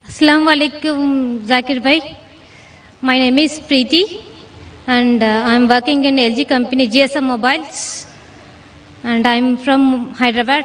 Assalamu alaikum, Zakir bhai. My name is Preeti and I'm working in LG company GSM Mobiles and I'm from Hyderabad.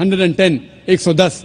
110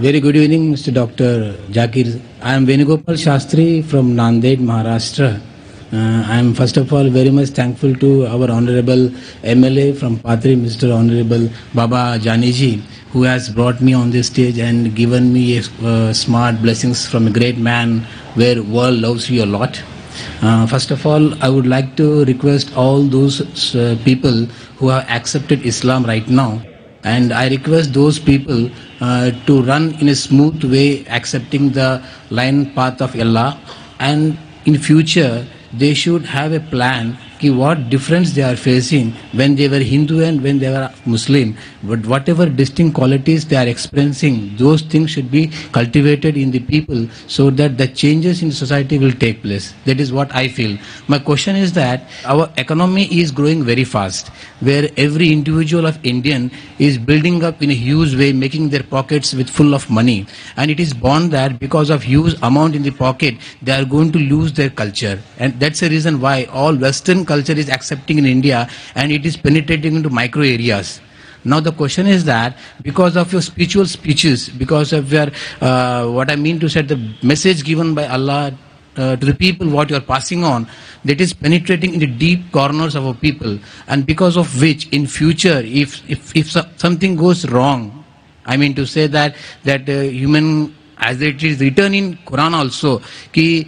Very good evening, Mr. Dr. Zakir. I am Venugopal Shastri from Nanded, Maharashtra. I am first of all very much thankful to our Honorable MLA from Patri, Mr. Honorable Baba Janiji, who has brought me on this stage and given me smart blessings from a great man where world loves you a lot. First of all, I would like to request all those people who have accepted Islam right now, and I request those people to run in a smooth way, accepting the line path of Allah, and in future they should have a plan ki what difference they are facing when they were Hindu and when they were Muslim. But whatever distinct qualities they are experiencing, those things should be cultivated in the people so that the changes in society will take place. That is what I feel. My question is that our economy is growing very fast, where every individual of Indian is building up in a huge way, making their pockets with full of money. And it is born that because of huge amount in the pocket, they are going to lose their culture. And that's the reason why all Western culture is accepting in India and it is penetrating into micro areas. Now the question is that because of your spiritual speeches, because of your, what I mean to say, the message given by Allah to the people, what you are passing on, that is penetrating in the deep corners of our people, and because of which in future, if something goes wrong, I mean to say that human, as it is written in Quran also, ki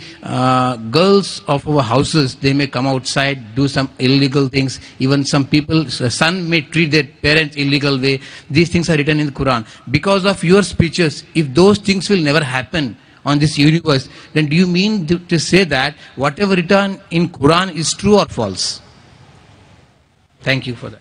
girls of our houses, they may come outside, do some illegal things. Even some people, son may treat their parents illegal way. These things are written in the Quran. Because of your speeches, if those things will never happen on this universe, then do you mean to say that whatever written in Quran is true or false? Thank you for that.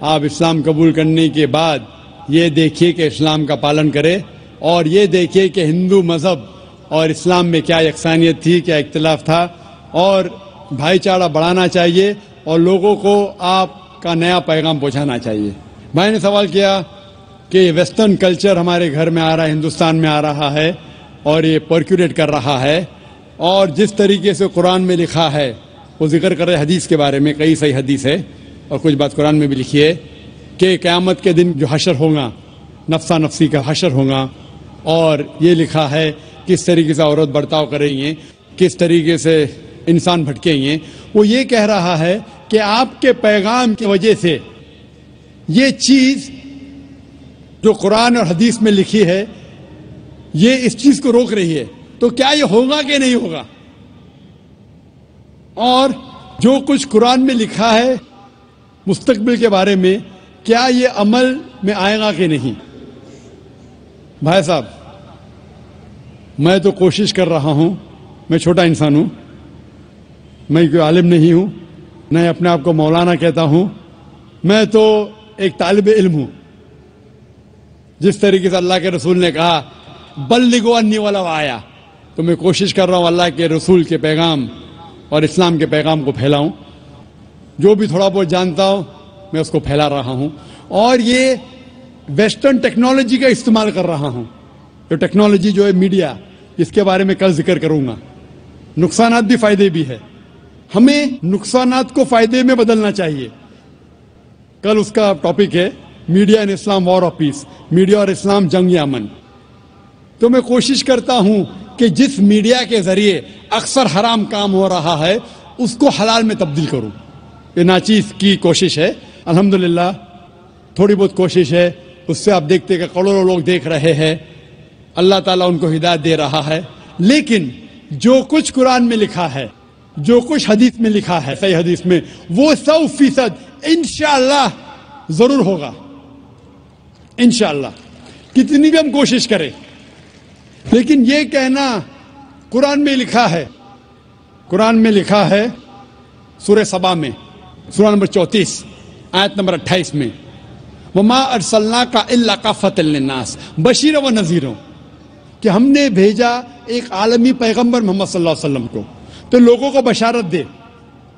آپ اسلام قبول کرنے کے بعد یہ دیکھیے کہ اسلام کا پالن کرے، اور یہ دیکھیے کہ ہندو مذہب اور اسلام میں کیا یکسانیت تھی، کیا اختلاف تھا، اور بھائی چارہ بڑھانا چاہیے اور لوگوں کو آپ کا نیا پیغام پہنچانا چاہیے۔ بھائی نے سوال کیا کہ ویسٹرن کلچر ہمارے گھر میں آ رہا ہے، ہندوستان میں آ رہا ہے اور یہ پرکولیٹ کر رہا ہے، اور جس طریقے سے قرآن میں لکھا ہے وہ ذکر کر رہے حدیث کے بارے میں، کئی صحیح حدیث ہے اور کچھ بات قرآن میں بھی لکھی ہے کہ قیامت کے دن جو حشر ہوگا نفسا نفسی کا حشر ہوگا، اور یہ لکھا ہے کس طریقے سے عورت برتاؤ کریں گے، کس طریقے سے انسان بھٹکیں گے۔ وہ یہ کہہ رہا ہے کہ آپ کے پیغام کی وجہ سے یہ چیز جو قرآن اور حدیث میں لکھی ہے یہ اس چیز کو روک رہی ہے، تو کیا یہ ہوگا کہ نہیں ہوگا؟ اور جو کچھ قرآن میں لکھا ہے مستقبل کے بارے میں، کیا یہ عمل میں آئے گا کہ نہیں؟ بھائی صاحب، میں تو کوشش کر رہا ہوں، میں چھوٹا انسان ہوں، میں کوئی عالم نہیں ہوں، میں اپنے آپ کو مولانا کہتا ہوں، میں تو ایک طالب علم ہوں۔ جس طریقے سے اللہ کے رسول نے کہا بلغوا انی ولو آیا، تو میں کوشش کر رہا ہوں اللہ کے رسول کے پیغام اور اسلام کے پیغام کو پھیلاؤں۔ جو بھی تھوڑا بہت جانتا ہوں میں اس کو پھیلا رہا ہوں، اور یہ ویسٹرن ٹیکنالوجی کا استعمال کر رہا ہوں۔ جو ٹیکنالوجی جو ہے میڈیا، اس کے بارے میں کل ذکر کروں گا۔ نقصانات بھی فائدے بھی ہے، ہمیں نقصانات کو فائدے میں بدلنا چاہیے۔ کل اس کا ٹاپک ہے media and Islam war of peace, media اور اسلام جنگ امن۔ تو میں کوشش کرتا ہوں کہ جس میڈیا کے ذریعے اکثر حرام کام ہو رہا ہے اس کو حلال میں تبدیل کروں۔ یہ ناچیز کی کوشش ہے، الحمدللہ تھوڑی بہت کوشش ہے، اس سے آپ دیکھتے کہ کروڑوں لوگ دیکھ رہے ہیں، اللہ تعالیٰ ان کو ہدایت دے رہا ہے۔ لیکن جو کچھ قرآن میں لکھا ہے، جو کچھ حدیث میں لکھا ہے، صحیح حدیث میں، وہ 100% انشاءاللہ ضرور ہوگا، انشاءاللہ، کتنی بھی ہم کوشش کریں۔ لیکن یہ کہنا قرآن میں لکھا ہے، قرآن میں لکھا ہے سورہ سبا میں، سورہ نمبر 34 آیت نمبر 28 میں، وَمَا أَرْسَلْنَاكَ إِلَّا كَافَّةً لِلنَّاسِ بَشِيرًا وَنَذِيرًا، کہ ہم نے بھیجا ایک عالمی پیغمبر محمد صلی اللہ علیہ وسلم کو، تو لوگوں کو بشارت دے،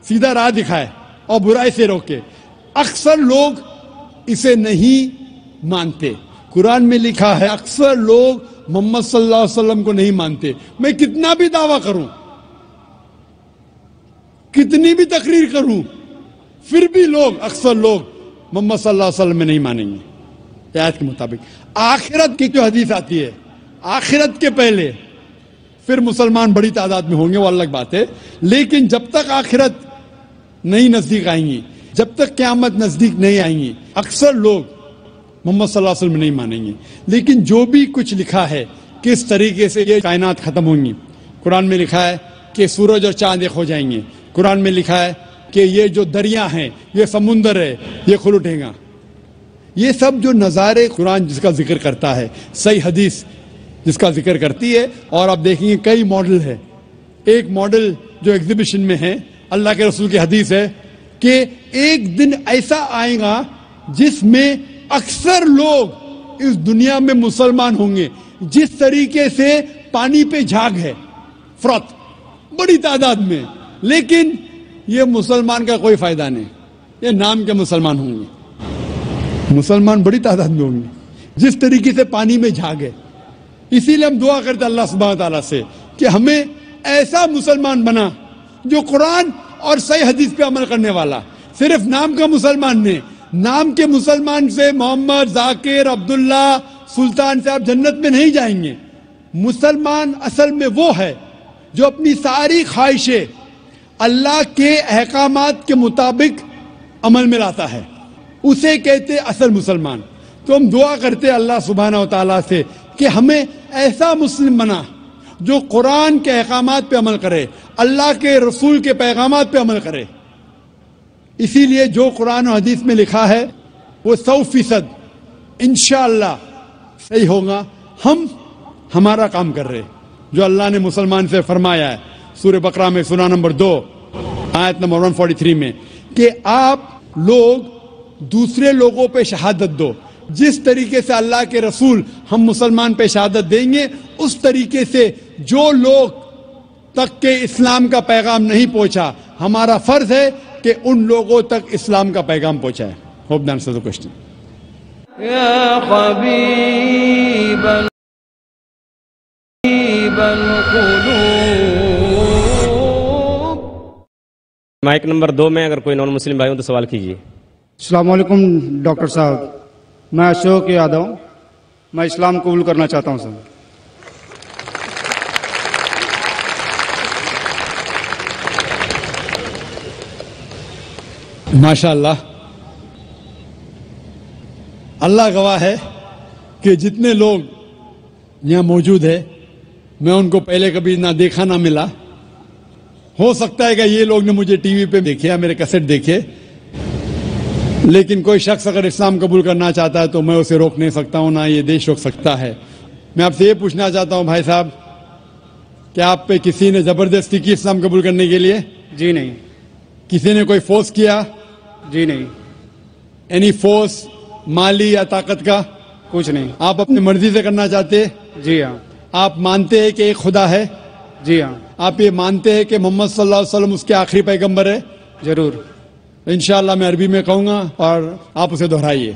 سیدھا راہ دکھائے اور برائی سے روکے۔ اکثر لوگ اسے نہیں مانتے۔ قرآن میں لکھا ہے اکثر لوگ محمد صلی اللہ علیہ وسلم کو نہیں مانتے۔ میں کتنا بھی دعویٰ کروں، کتنی بھی تقریر کروں، پھر بھی اکثر لوگ محمد صلی اللہ علیہ وسلم میں نہیں مانیں گے آیت کے مطابق۔ آخرت کی جو حدیث آتی ہے، آخرت کے پہلے پھر مسلمان بڑی تعداد میں ہوں گے، وہ الگ بات ہے، لیکن جب تک آخرت نہیں نزدیک آئیں گی، جب تک قیامت نزدیک نہیں آئیں گی، اکثر لوگ محمد صلی اللہ علیہ وسلم نہیں مانیں گے۔ لیکن جو بھی کچھ لکھا ہے کس طریقے سے یہ کائنات ختم ہوں گی، قرآن میں لکھا ہے کہ سورج اور چاند ایک ہو جائیں گے، قرآن میں لکھا ہے کہ یہ جو دریا ہیں، یہ سمندر ہے، یہ کھل اٹھے گا۔ یہ سب جو نظارے قرآن جس کا ذکر کرتا ہے، صحیح حدیث جس کا ذکر کرتی ہے، اور آپ دیکھیں گے کئی ماڈل ہے۔ ایک ماڈل جو ایگزیبیشن میں ہے، اللہ کے رسول کی حدیث ہے کہ ایک دن ایسا آئے گا جس میں اکثر لوگ اس دنیا میں مسلمان ہوں گے، جس طریقے سے پانی پہ جھاگ ہے، فرات بڑی تعداد میں، لیکن یہ مسلمان کا کوئی فائدہ نہیں، یہ نام کے مسلمان ہوں گے، مسلمان بڑی تعداد میں ہوں گے، جس طریقے سے پانی میں جھاگ ہے۔ اسی لیے ہم دعا کرتے اللہ سبحانہ تعالیٰ سے کہ ہمیں ایسا مسلمان بنا جو قرآن اور صحیح حدیث پہ عمل کرنے والا، صرف نام کا مسلمان نہیں۔ نام کے مسلمان سے محمد، ذاکر، عبداللہ، سلطان سے آپ جنت میں نہیں جائیں گے۔ مسلمان اصل میں وہ ہے جو اپنی ساری خواہشیں اللہ کے احکامات کے مطابق عمل میں لاتا ہے، اسے کہتے اصل مسلمان۔ تو ہم دعا کرتے اللہ سبحانہ و تعالیٰ سے کہ ہمیں ایسا مسلم بنا جو قرآن کے احکامات پہ عمل کرے، اللہ کے رسول کے پیغامات پہ عمل کرے۔ اسی لیے جو قرآن و حدیث میں لکھا ہے وہ 100% انشاءاللہ صحیح ہوگا۔ ہم ہمارا کام کر رہے جو اللہ نے مسلمان سے فرمایا ہے سورہ بقرہ میں، سورہ نمبر 2 آیت نمبر 143 میں، کہ آپ لوگ دوسرے لوگوں پہ شہادت دو. جس طریقے سے اللہ کے رسول ہم مسلمان پہ شہادت دیں گے اس طریقے سے جو لوگ تک کہ اسلام کا پیغام نہیں پہنچا ہمارا فرض ہے کہ ان لوگوں تک اسلام کا پیغام پہنچائے. Hope that answers the question. یا حبیب القلوب. مائک نمبر 2 میں اگر کوئی نان مسلم بھائی ہوں تو سوال کیجیے. السلام علیکم ڈاکٹر صاحب، میں اشوک یادو، میں اسلام قبول کرنا چاہتا ہوں سر. ماشاء اللہ، اللہ گواہ ہے کہ جتنے لوگ یہاں موجود ہیں میں ان کو پہلے کبھی نہ دیکھا نہ ملا. ہو سکتا ہے کہ یہ لوگ نے مجھے ٹی وی پہ دیکھے یا میرے کیسٹ دیکھے، لیکن کوئی شخص اگر اسلام قبول کرنا چاہتا ہے تو میں اسے روک نہیں سکتا ہوں، نہ یہ دیش روک سکتا ہے. میں آپ سے یہ پوچھنا چاہتا ہوں بھائی صاحب، کیا آپ پہ کسی نے زبردستی کی اسلام قبول کرنے کے لیے؟ جی نہیں. کسی نے کوئی فورس کیا؟ جی نہیں. اینی فورس مالی یا طاقت کا؟ کچھ نہیں. آپ اپنی مرضی سے کرنا چاہتے؟ جی ہاں. آپ مانتے ہیں کہ ایک خدا ہے؟ جی ہاں. آپ یہ مانتے ہیں کہ محمد صلی اللہ علیہ وسلم اس کے آخری پیغمبر ہے؟ ضرور. انشاءاللہ میں عربی میں کہوں گا اور آپ اسے دہرائیے.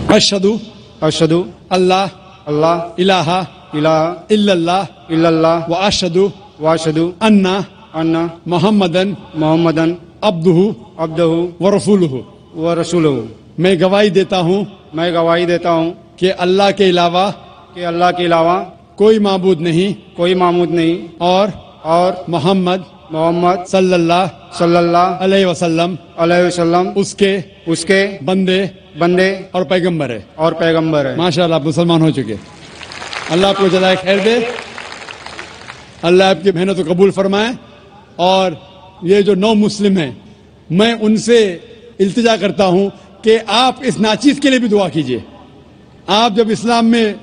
اشہدو اشہدو اللہ اللہ الہ الہ الا اللہ الا اللہ واشہدو واشہدو انا ان محمدن محمدن عبدہ عبدہ ورسولہ. ورسولہ. میں گواہی دیتا ہوں میں گواہی دیتا ہوں کہ اللہ کے علاوہ کہ اللہ کے علاوہ کوئی معبود نہیں کوئی معبود نہیں اور محمد محمد صلی اللہ علیہ وسلم علیہ وسلم اس کے بندے اور پیغمبر ہے. اور پیغمبر ہے. ماشاءاللہ آپ مسلمان ہو چکے. اللہ آپ کو جزائے خیر دے، اللہ آپ کی محنت کو قبول فرمائے. اور یہ جو نو مسلم ہیں میں ان سے التجا کرتا ہوں کہ آپ اس ناچیز کے لیے بھی دعا کیجیے. آپ جب اسلام میں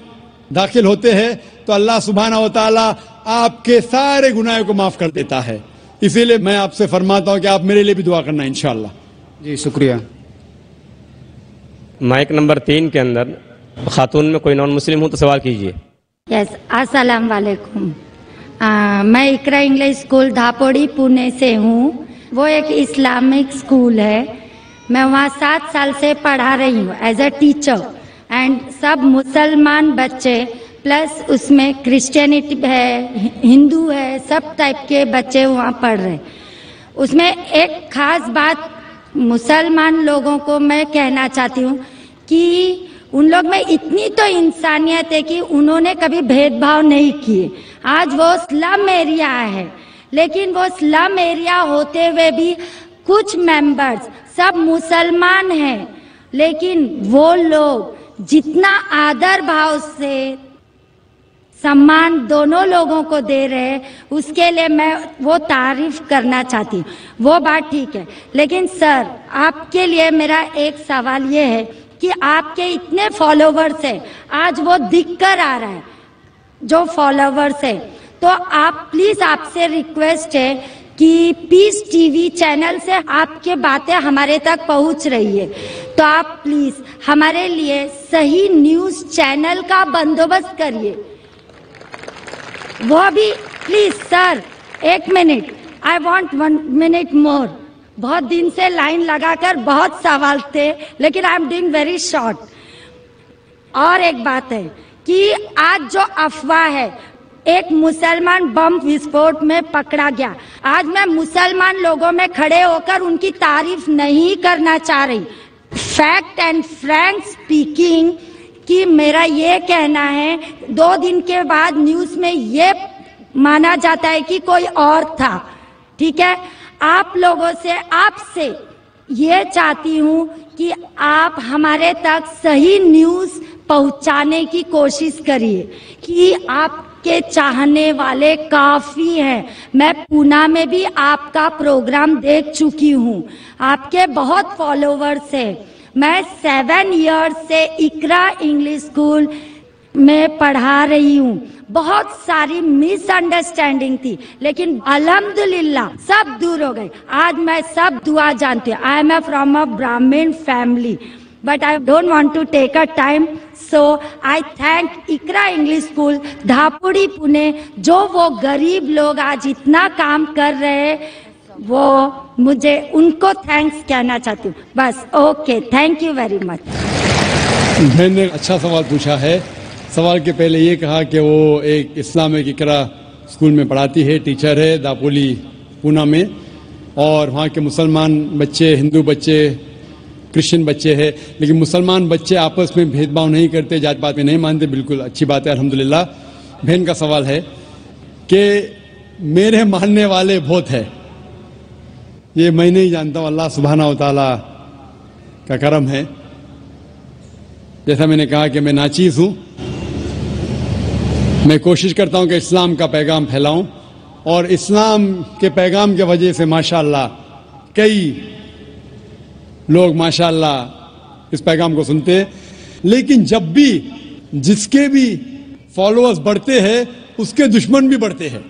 داخل ہوتے ہیں تو اللہ سبحانہ و تعالی آپ کے سارے گناہوں کو معاف کر دیتا ہے. اسی لیے میں آپ سے فرماتا ہوں کہ آپ میرے لیے بھی دعا کرنا انشاءاللہ. جی شکریہ. مائک نمبر 3 کے اندر خاتون میں کوئی نان مسلم ہوں تو سوال کیجیے. یس السلام علیکم. میں اقرا انگلش اسکول دھاپوڑی پونے سے ہوں. وہ ایک اسلامک اسکول ہے. میں وہاں 7 سال سے پڑھا رہی ہوں ایز اے ٹیچر. اینڈ سب مسلمان بچے پلس اس میں کرسچینٹی ہے، ہندو ہے، سب ٹائپ کے بچے وہاں پڑھ رہے. اس میں ایک خاص بات مسلمان لوگوں کو میں کہنا چاہتی ہوں کہ ان لوگ میں اتنی تو انسانیت ہے کہ انہوں نے کبھی بھید بھاؤ نہیں کیے. آج وہ سلم ایریا ہے لیکن وہ سلم ایریا ہوتے ہوئے بھی کچھ ممبرز سب مسلمان ہیں، لیکن وہ لوگ جتنا آدر بھاؤ سے سمان دونوں لوگوں کو دے رہے ہیں اس کے لیے میں وہ تعریف کرنا چاہتی ہوں. وہ بات ٹھیک ہے، لیکن سر آپ کے لیے میرا ایک سوال یہ ہے کہ آپ کے اتنے فالوورز ہیں، آج وہ دکھ کر آ رہا ہے جو فالوورز ہیں، تو آپ پلیز آپ سے ریکویسٹ ہے کہ پیس ٹی وی چینل سے آپ کے باتیں ہمارے تک پہنچ رہی ہے، تو آپ پلیز ہمارے لیے صحیح نیوز چینل کا بندوبست کریے. وہ بھی please sir 1 minute, I want 1 minute more. بہت دن سے لائن لگا کر بہت سوال تھے لیکن I am doing very short. اور ایک بات ہے کہ آج جو افواہ ہے ایک مسلمان بم وسفوٹ میں پکڑا گیا. آج میں مسلمان لوگوں میں کھڑے ہو کر ان کی تعریف نہیں کرنا چاہ رہی. فیکٹ اینڈ فرینک اسپیکنگ کہ میرا یہ کہنا ہے 2 دن کے بعد نیوز میں یہ مانا جاتا ہے کہ کوئی اور تھا. ٹھیک ہے، آپ لوگوں سے آپ سے یہ چاہتی ہوں کہ آپ ہمارے تک صحیح نیوز پہنچانے کی کوشش کریے کہ آپ کے چاہنے والے کافی ہیں. میں پونا میں بھی آپ کا پروگرام دیکھ چکی ہوں، آپ کے بہت فالوورز ہیں. میں 7 ایئرز سے اقرا انگلش اسکول میں پڑھا رہی ہوں. بہت ساری مس انڈرسٹینڈنگ تھی لیکن الحمدللہ سب دور ہو گئی. آج میں سب دعا جانتی ہوں. I am from a Brahmin family but I don't want to take a time. So I thank Iqra English school Dhapodi Pune, جو وہ غریب لوگ آج اتنا کام کر رہے ہیں, وہ مجھے ان کو تھینکس کہنا چاہتی ہوں. بس okay, thank you very much. بہن نے اچھا سوال پوچھا ہے. سوال کے پہلے یہ کہا کہ وہ ایک اسلامک اقرا اسکول میں پڑھاتی ہے, ٹیچر ہے داپولی پونا میں, اور وہاں کے مسلمان بچے, ہندو بچے, کرسچن بچے ہیں, لیکن مسلمان بچے آپس میں بھید بھاؤ نہیں کرتے, جات پات میں نہیں مانتے. بالکل اچھی بات ہے, الحمدللہ. بہن کا سوال ہے کہ میرے ماننے والے بہت ہیں, یہ میں نہیں جانتا ہوں, اللہ سبحانہ و تعالیٰ کا کرم ہے. جیسا میں نے کہا کہ میں ناچیز ہوں, میں کوشش کرتا ہوں کہ اسلام کا پیغام پھیلاؤں, اور اسلام کے پیغام کی وجہ سے ماشاءاللہ کئی لوگ ماشاءاللہ اس پیغام کو سنتے ہیں. لیکن جب بھی جس کے بھی فالوورز بڑھتے ہیں اس کے دشمن بھی بڑھتے ہیں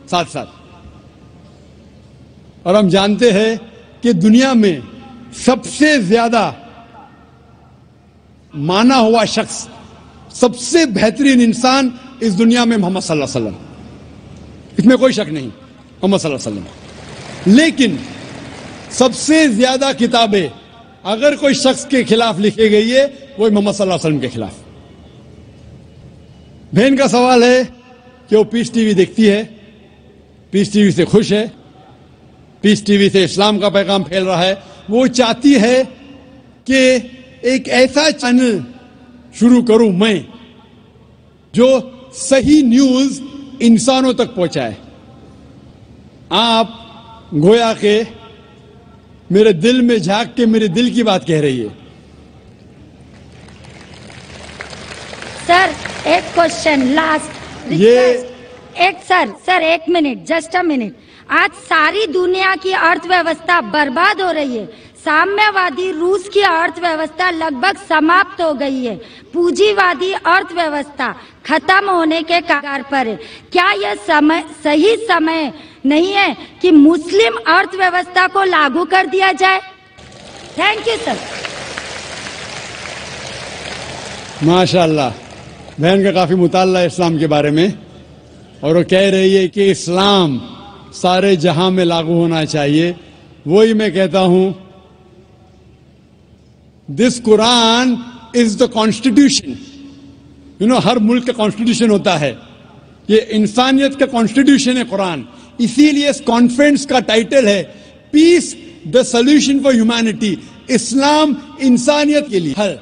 ساتھ ساتھ. اور ہم جانتے ہیں کہ دنیا میں سب سے زیادہ مانا ہوا شخص, سب سے بہترین انسان اس دنیا میں محمد صلی اللہ علیہ وسلم, اس میں کوئی شک نہیں, محمد صلی اللہ علیہ وسلم. لیکن سب سے زیادہ کتابیں اگر کوئی شخص کے خلاف لکھی گئی ہے وہ محمد صلی اللہ علیہ وسلم کے خلاف. بہن کا سوال ہے کہ وہ پیس ٹی وی دیکھتی ہے, پیس ٹی وی سے خوش ہے, پیس ٹی وی سے اسلام کا پیغام پھیل رہا ہے. وہ چاہتی ہے کہ ایک ایسا چینل شروع کروں میں جو صحیح نیوز انسانوں تک پہنچائے. آپ گویا کہ میرے دل میں جھانک کے میرے دل کی بات کہہ رہی ہے. سر ایک کوشچن لاسٹ, سر ایک منٹ, جسٹ اے منٹ. آج ساری دنیا کی ارتھ ویوستھا برباد ہو رہی ہے. سامنے وادی روس کی ارتھ ویوستھا لگ بھگ سماپت ہو گئی ہے. پونجی وادی ارتھ ویوستھا ختم ہونے کے کگار پر ہے. کیا یہ صحیح سمے نہیں ہے کہ مسلم ارتھ ویوستھا کو لاگو کر دیا جائے؟ Thank you sir. ماشاءاللہ, بہن کا کافی مطالعہ ہے اسلام کے بارے میں, اور وہ کہہ رہی ہے کہ اسلام سارے جہاں میں لاگو ہونا چاہیے. وہی میں کہتا ہوں, دس قرآن از دا کانسٹیٹیوشن. ہر ملک کا کانسٹیٹیوشن ہوتا ہے, یہ انسانیت کا کانسٹیٹیوشن ہے قرآن. اسی لیے اس کانفرنس کا ٹائٹل ہے پیس دا سولوشن فار ہیومینٹی. اسلام انسانیت کے لیے حل.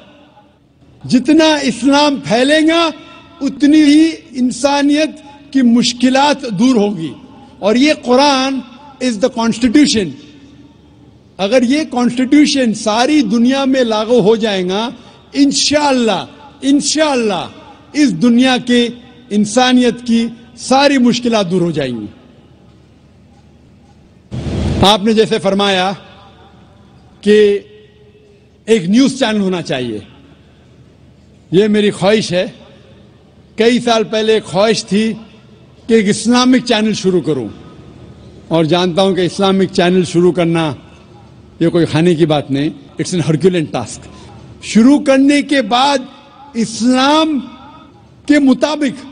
جتنا اسلام پھیلے گا اتنی ہی انسانیت کی مشکلات دور ہوگی. اور یہ قرآن از دا کانسٹیٹیوشن. اگر یہ کانسٹیٹیوشن ساری دنیا میں لاگو ہو جائے گا, انشاءاللہ اس دنیا کے انسانیت کی ساری مشکلات دور ہو جائیں گی. آپ نے جیسے فرمایا کہ ایک نیوز چینل ہونا چاہیے, یہ میری خواہش ہے. کئی سال پہلے ایک خواہش تھی کہ ایک اسلامک چینل شروع کروں, اور جانتا ہوں کہ اسلامک چینل شروع کرنا یہ کوئی کھانے کی بات نہیں, اٹس این ہرکیولین ٹاسک. شروع کرنے کے بعد اسلام کے مطابق,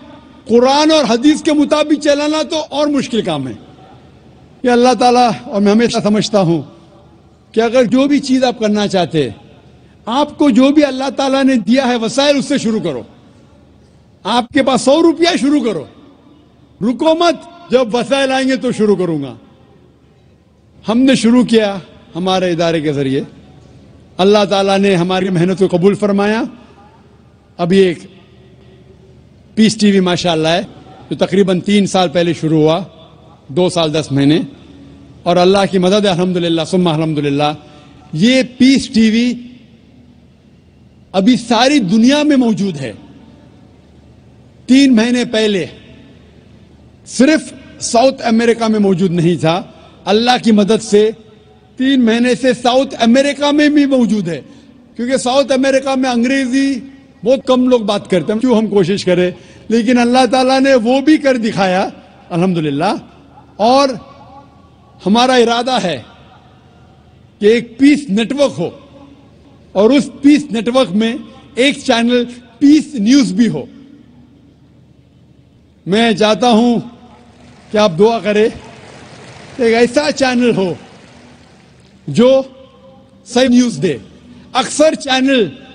قرآن اور حدیث کے مطابق چلانا تو اور مشکل کام ہے. یہ اللہ تعالیٰ, اور میں ہمیشہ سمجھتا ہوں کہ اگر جو بھی چیز آپ کرنا چاہتے, آپ کو جو بھی اللہ تعالیٰ نے دیا ہے وسائل, اس سے شروع کرو. آپ کے پاس 100 روپیہ, شروع کرو, رکو مت. جب وسائل آئیں گے تو شروع کروں گا. ہم نے شروع کیا ہمارے ادارے کے ذریعے, اللہ تعالیٰ نے ہماری محنت کو قبول فرمایا. ابھی ایک پیس ٹی وی ماشاءاللہ ہے جو تقریباً 3 سال پہلے شروع ہوا, 2 سال 10 مہینے, اور اللہ کی مدد ہے الحمدللہ ثم الحمدللہ. یہ پیس ٹی وی ابھی ساری دنیا میں موجود ہے. 3 مہینے پہلے صرف ساؤتھ امریکہ میں موجود نہیں تھا. اللہ کی مدد سے 3 مہینے سے ساؤتھ امریکہ میں بھی موجود ہے, کیونکہ ساؤتھ امریکہ میں انگریزی بہت کم لوگ بات کرتے ہیں. کیوں ہم کوشش کریں لیکن اللہ تعالیٰ نے وہ بھی کر دکھایا الحمدللہ. اور ہمارا ارادہ ہے کہ ایک پیس نیٹ ورک ہو اور اس پیس نیٹ ورک میں ایک چینل پیس نیوز بھی ہو. میں چاہتا ہوں کہ آپ دعا کریں ایک ایسا چینل ہو جو صحیح نیوز دے. اکثر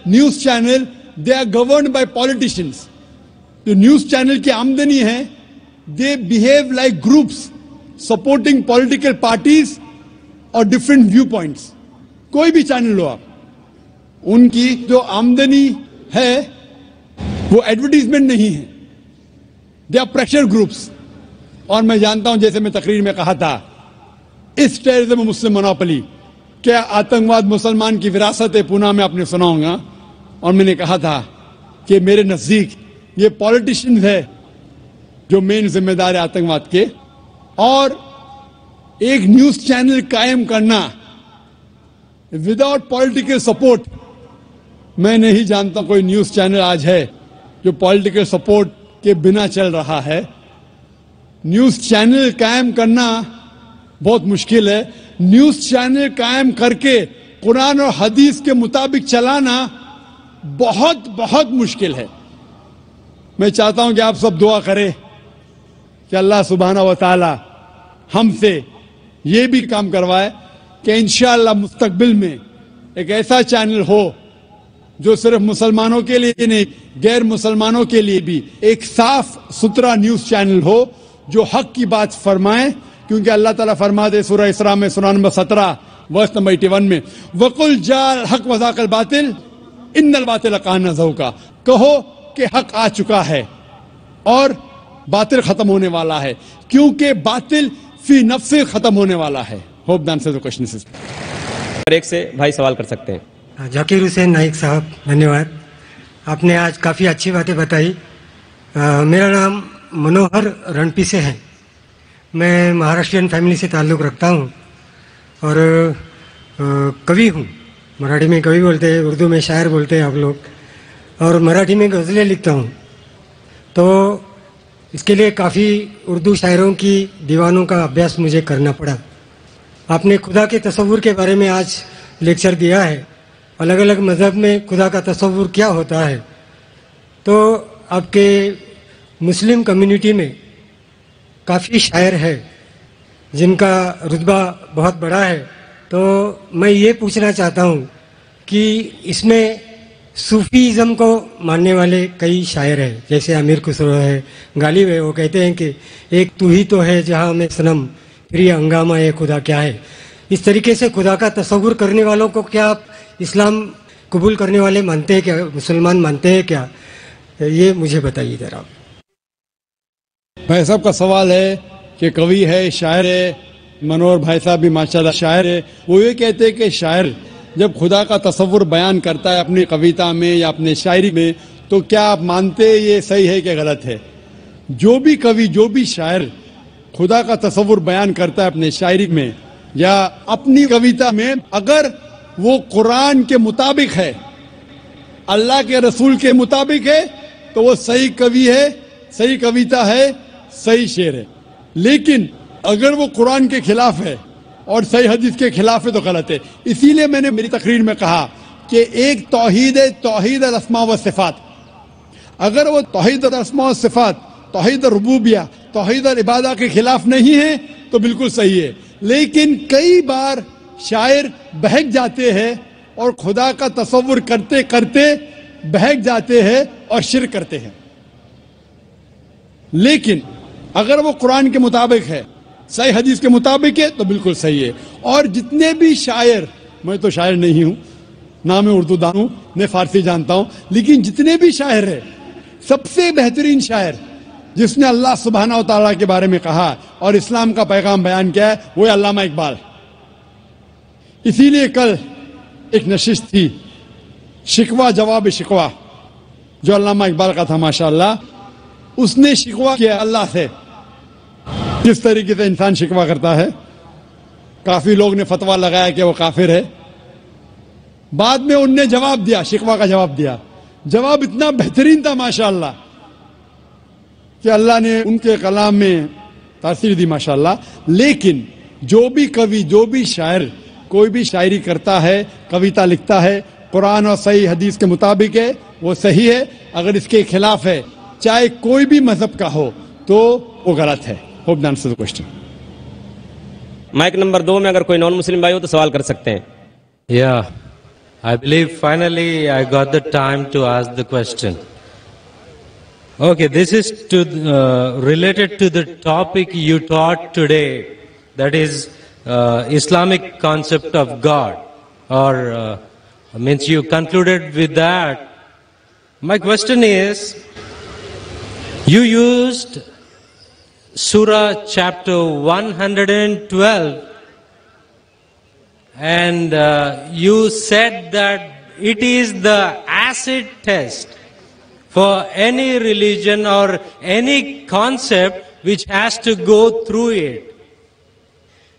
news channel they are governed by politicians. جو نیوز چینل کی آمدنی ہے they behave like groups supporting political parties اور ڈفرینٹ ویو پوائنٹس. کوئی بھی چینل لو آپ, ان کی جو آمدنی ہے وہ ایڈورٹیزمنٹ نہیں ہے, دے آر پریشر گروپس. اور میں جانتا ہوں, جیسے میں تقریر میں کہا تھا, اس ٹیررزم مسلم مونوپلی, کیا آتنکواد مسلمان کی وراثت ہے, پونا میں آپ نے سنا ہوگا. اور میں نے کہا تھا کہ میرے نزدیک یہ پولیٹیشینز ہے جو مین ذمہ دار ہے آتنکواد کے. اور ایک نیوز چینل قائم کرنا وداؤٹ پولیٹیکل سپورٹ, میں نہیں جانتا کوئی نیوز چینل آج ہے جو پولیٹیکل سپورٹ کے بنا چل رہا ہے. نیوز چینل قائم کرنا بہت مشکل ہے. نیوز چینل قائم کر کے قرآن اور حدیث کے مطابق چلانا بہت بہت مشکل ہے. میں چاہتا ہوں کہ آپ سب دعا کریں کہ اللہ سبحانہ و تعالی ہم سے یہ بھی کام کروائے کہ انشاءاللہ مستقبل میں ایک ایسا چینل ہو جو صرف مسلمانوں کے لیے نہیں, غیر مسلمانوں کے لیے بھی ایک صاف ستھرا نیوز چینل ہو جو حق کی بات فرمائے. کیونکہ اللہ تعالیٰ فرماتے سورہ اسراء میں سورہ نمبر 17 ورس نمبر 81 میں وَقُلْ جَاءَ الْحَقُّ وَزَهَقَ الْبَاطِلُ إِنَّ الْبَاطِلَ كَانَ زَهُوقًا. کہو کہ حق آ چکا ہے اور باطل ختم ہونے والا ہے, کیونکہ باطل فی نفس ختم ہونے والا ہے. ہوپ دان سے تو کوشچن اور ایک سے بھائی سوال کر سکتے ہیں. ذاکر حسین نائک صاحب, دھنیہ واد. آپ نے آج کافی اچھی باتیں بتائی. میرا نام منوہر رنپی سے ہے. میں مہاراشٹرین فیملی سے تعلق رکھتا ہوں اور کوی ہوں. مراٹھی میں کوی بولتے ہیں, اردو میں شاعر بولتے ہیں آپ لوگ, اور مراٹھی میں غزلیں لکھتا ہوں. تو اس کے لیے کافی اردو شاعروں کی دیوانوں کا ابھیاس مجھے کرنا پڑا. آپ نے خدا کے تصور کے بارے میں آج لیکچر دیا ہے. الگ الگ مذہب میں خدا کا تصور کیا ہوتا ہے. تو آپ کے مسلم کمیونٹی میں کافی شاعر ہے جن کا رتبہ بہت بڑا ہے. تو میں یہ پوچھنا چاہتا ہوں کہ اس میں صوفیزم کو ماننے والے کئی شاعر ہیں, جیسے امیر خسرو ہے, غالب ہے. وہ کہتے ہیں کہ ایک تو ہی تو ہے جہاں میں صنم, پھر یہ ہنگامہ ہے خدا کیا ہے. اس طریقے سے خدا کا تصور کرنے والوں کو کیا آپ اسلام قبول کرنے والے مانتے ہیں کیا, مسلمان مانتے ہیں کیا, یہ مجھے بتائیے ذرا. بھائی صاحب کا سوال ہے کہ کوی ہے, شاعر ہے, منور بھائی صاحب بھی ماشاءاللہ شاعر ہے. وہ یہ کہتے ہیں کہ شاعر جب خدا کا تصور بیان کرتا ہے اپنی کویتا میں یا اپنے شاعری میں, تو کیا آپ مانتے یہ صحیح ہے کہ غلط ہے؟ جو بھی کوی, جو بھی شاعر خدا کا تصور بیان کرتا ہے اپنے شاعری میں یا اپنی کویتا میں, اگر وہ قرآن کے مطابق ہے, اللہ کے رسول کے مطابق ہے, تو وہ صحیح کوی ہے, صحیح کویتا ہے, صحیح شعر ہے. لیکن اگر وہ قرآن کے خلاف ہے اور صحیح حدیث کے خلاف ہے تو غلط ہے. اسی لیے میں نے میری تقریر میں کہا کہ ایک توحید ہے, توحید الاسماء و صفات. اگر وہ توحید الاسماء و صفات, توحید الربوبیہ, توحید العبادہ کے خلاف نہیں ہے تو بالکل صحیح ہے. لیکن کئی بار شاعر بہک جاتے ہیں اور خدا کا تصور کرتے کرتے بہک جاتے ہیں اور شرک کرتے ہیں. لیکن اگر وہ قرآن کے مطابق ہے, صحیح حدیث کے مطابق ہے, تو بالکل صحیح ہے. اور جتنے بھی شاعر, میں تو شاعر نہیں ہوں, نہ میں اردو دان ہوں, میں فارسی جانتا ہوں, لیکن جتنے بھی شاعر ہیں, سب سے بہترین شاعر جس نے اللہ سبحانہ و تعالیٰ کے بارے میں کہا اور اسلام کا پیغام بیان کیا ہے, وہ ہے علامہ اقبال. اسی لیے کل ایک نشست تھی, شکوہ جواب شکوہ, جو علامہ اقبال کا تھا ماشاءاللہ. اس نے شکوہ کیا اللہ سے, کس طریقے سے انسان شکوہ کرتا ہے. کافی لوگ نے فتویٰ لگایا کہ وہ کافر ہے. بعد میں ان نے جواب دیا, شکوہ کا جواب دیا. جواب اتنا بہترین تھا ماشاءاللہ. کہ اللہ نے ان کے کلام میں تاثیر دی ماشاءاللہ، لیکن جو بھی کوی، جو بھی شاعر کوئی بھی شاعری کرتا ہے، کویتا لکھتا ہے، قرآن اور صحیح حدیث کے مطابق ہے، وہ صحیح ہے. اگر اس کے خلاف ہے، چاہے کوئی بھی مذہب کا ہو، تو وہ غلط ہے. Hope the answer the question. Mike number 2 میں اگر کوئی نان مسلم بھائی ہو تو سوال کر سکتے ہیں. Yeah, I believe finally I got the time to ask the question. Okay, this is related to the topic you taught today, that is Islamic concept of God, or means you concluded with that. My question is, you used Surah chapter 112, and you said that it is the acid test for any religion or any concept which has to go through it.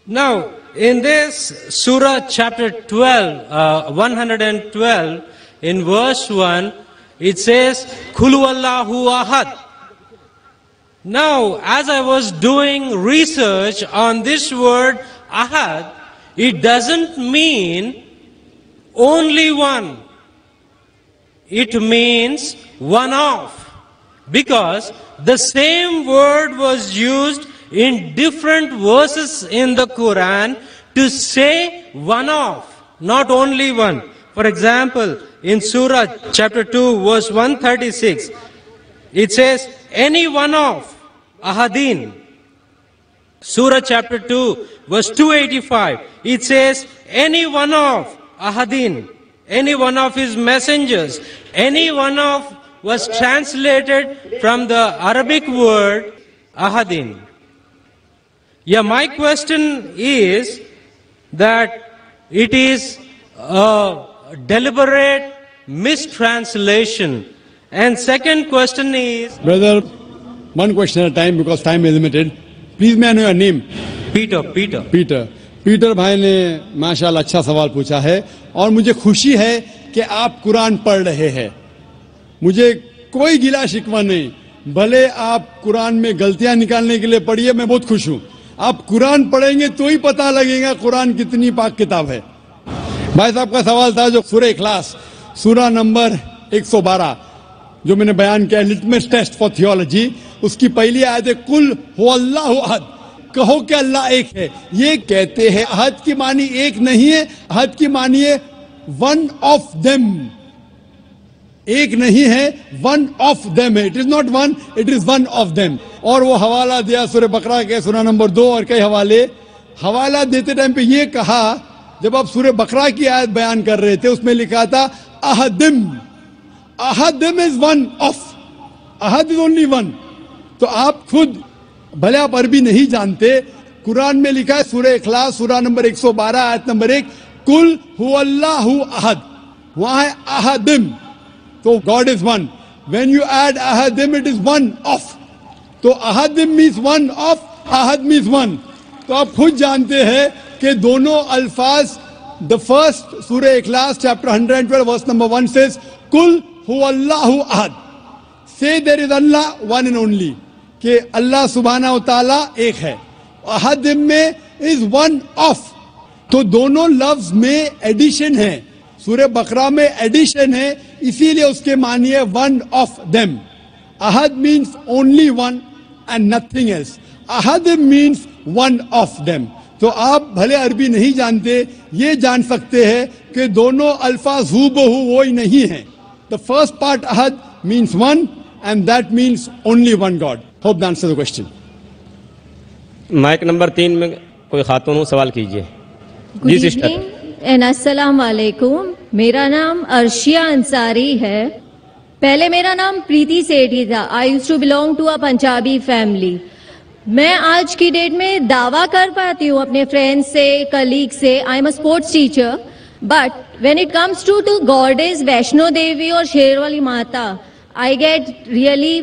Now, in this Surah chapter 112, in verse 1, it says, Qul huwallahu ahad. Now, as I was doing research on this word ahad, it doesn't mean only one. It means one of. Because the same word was used in different verses in the Quran to say one of, not only one. For example, in Surah chapter 2 verse 136, it says any one of ahadin. Surah chapter 2 verse 285, it says any one of ahadin, any one of his messengers. Any one of was translated from the Arabic word ahadin. Yeah, my question is that it is a deliberate mistranslation. And second question is... Brother, one question at a time because time is limited. Please may I know your name? Peter. Peter بھائی نے ماشاءاللہ اچھا سوال پوچھا ہے، اور مجھے خوشی ہے کہ آپ قرآن پڑھ رہے ہیں. مجھے کوئی گلا شکوہ نہیں، بھلے آپ قرآن میں غلطیاں نکالنے کے لیے پڑھیے، میں بہت خوش ہوں. آپ قرآن پڑھیں گے تو ہی پتہ لگے گا قرآن کتنی پاک کتاب ہے. بھائی صاحب کا سوال تھا جو سورہ اخلاص، سورہ نمبر 112 جو میں نے بیان کیا، لٹمس ٹیسٹ فار تھیولوجی، اس کی پہلی آیت ہے قل هو اللہ احد، کہو کہ اللہ ایک ہے. یہ کہتے ہیں احد کی معنی ایک نہیں ہے، احد کی معنی ہے ون آف دیم. ایک نہیں ہے، ون آف دیم ہے. It is not one, it is one of them. اور وہ حوالہ دیا سورہ بقرہ کے سورہ نمبر 2 اور کئی حوالہ دیتے ٹائم پہ یہ کہا، جب آپ سورہ بقرہ کی آیت بیان کر رہے تھے اس میں لکھا تھا احدم. احدم از ون آف، احد از اونلی ون. تو آپ خود بھلے آپ عربی نہیں جانتے، قرآن میں لکھا ہے سورہ اخلاص سورہ نمبر 112 آیت نمبر 1 قل هو اللہ احد، وہاں ہے احدم. تو God is one. When you add ahadim, it is one of. تو ahadim means one of, ahad means one. تو آپ خود جانتے ہیں کہ دونوں الفاظ، the first سورہ اخلاص chapter 112 verse number 1 says قل هو اللہ احد. Say there is Allah one and only. کہ اللہ سبحانہ و تعالیٰ ایک ہے. احدم میں is one of. تو دونوں لفظ میں ایڈیشن ہے. سورہ بقرہ میں ایڈیشن ہے، اسی لیے اس کے معنی ہے ون آف دیم. احد means only one and nothing else. احد مینس ون آف دیم. تو آپ بھلے عربی نہیں جانتے، یہ جان سکتے ہیں کہ دونوں الفاظ ہو بہو وہی نہیں ہیں. دا فرسٹ پارٹ احد means one and that means only one God. Hope the answer the question. Mike number 3 میں کوئی خاتون ہو، سوال کیجیے. جی سسٹر. السلام علیکم، میرا نام ارشیا انصاری ہے. پہلے میرا نام پریتی سیٹھی تھا. I use to belong to a Punjabi family. میں آج کی ڈیٹ میں دعویٰ کر پاتی ہوں اپنے فرینڈ سے، کلیگ سے، I am a sports teacher, but when it comes to goddesses Vaishno Devi اور Sherawali Mata, I get really